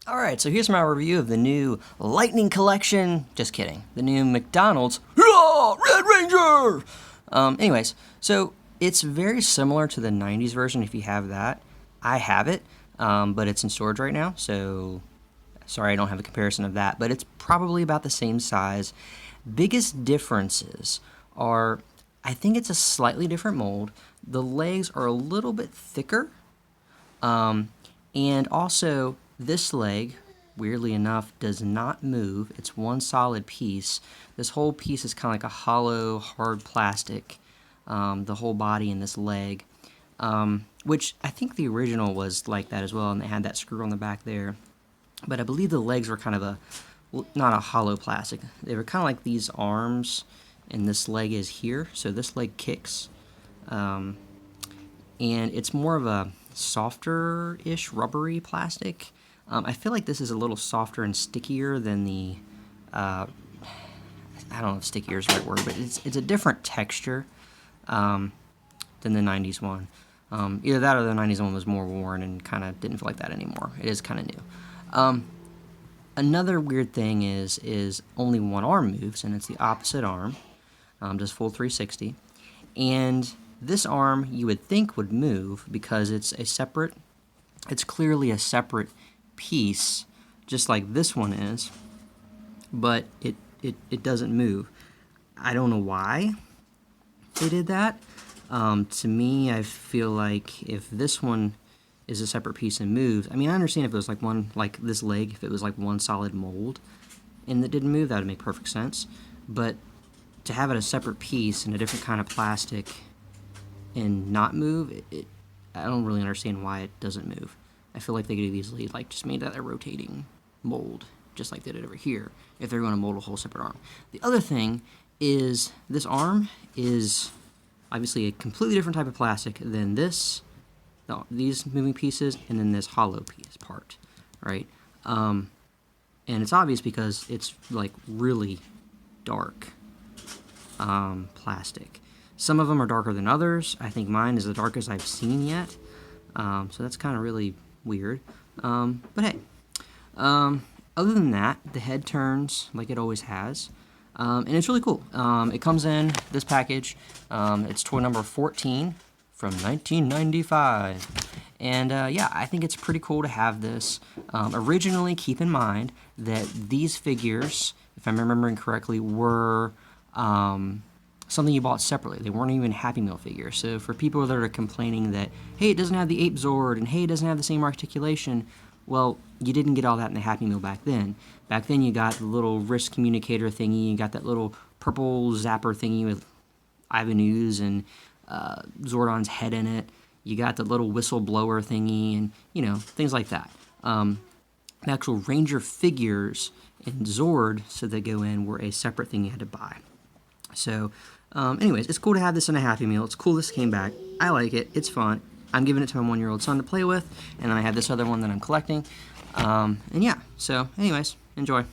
Alright, so here's my review of the new Lightning Collection. Just kidding. The new McDonald's Red Ranger! Anyways, so it's very similar to the 90s version if you have that. I have it, but it's in storage right now, so sorry I don't have a comparison of that, but it's probably about the same size. Biggest differences are, I think it's a slightly different mold. The legs are a little bit thicker, and also this leg, weirdly enough, does not move. It's one solid piece. This whole piece is kind of like a hollow, hard plastic, the whole body and this leg, which I think the original was like that as well, and they had that screw on the back there. But I believe the legs were kind of not a hollow plastic. They were kind of like these arms, and this leg is here. So this leg kicks, and it's more of a softer-ish, rubbery plastic. I feel like this is a little softer and stickier than the, I don't know if stickier is the right word, but it's a different texture than the 90s one. Either that or the 90s one was more worn and kind of didn't feel like that anymore. It is kind of new. Another weird thing is only one arm moves, and it's the opposite arm, does full 360. And this arm you would think would move because it's clearly a separate piece, just like this one is, but it doesn't move. I don't know why they did that. To me, I feel like if this one is a separate piece and moves, I mean, I understand if it was like one, like this leg, if it was like one solid mold and that didn't move, that would make perfect sense. But to have it a separate piece and a different kind of plastic and not move, I don't really understand why it doesn't move. I feel like they could have easily like just made that a rotating mold, just like they did over here, if they're going to mold a whole separate arm. The other thing is this arm is obviously a completely different type of plastic than these moving pieces, and then this hollow piece part, right? And it's obvious because it's like really dark plastic. Some of them are darker than others. I think mine is the darkest I've seen yet. So that's kind of really weird. But hey, other than that, the head turns like it always has. And it's really cool. It comes in this package. It's toy number 14 from 1995. And yeah, I think it's pretty cool to have this. Originally, keep in mind that these figures, if I'm remembering correctly, were something you bought separately. They weren't even Happy Meal figures. So for people that are complaining that, hey, it doesn't have the ape Zord, and hey, it doesn't have the same articulation, well, you didn't get all that in the Happy Meal back then. Back then you got the little wrist communicator thingy, you got that little purple zapper thingy with Ivan Ooze and Zordon's head in it. You got the little whistle blower thingy and, you know, things like that. The actual Ranger figures and Zord, so they go in, were a separate thing you had to buy. So, anyways, it's cool to have this in a Happy Meal. It's cool this came back. I like it. It's fun. I'm giving it to my 1-year-old son to play with, and then I have this other one that I'm collecting. And yeah, so anyways, enjoy.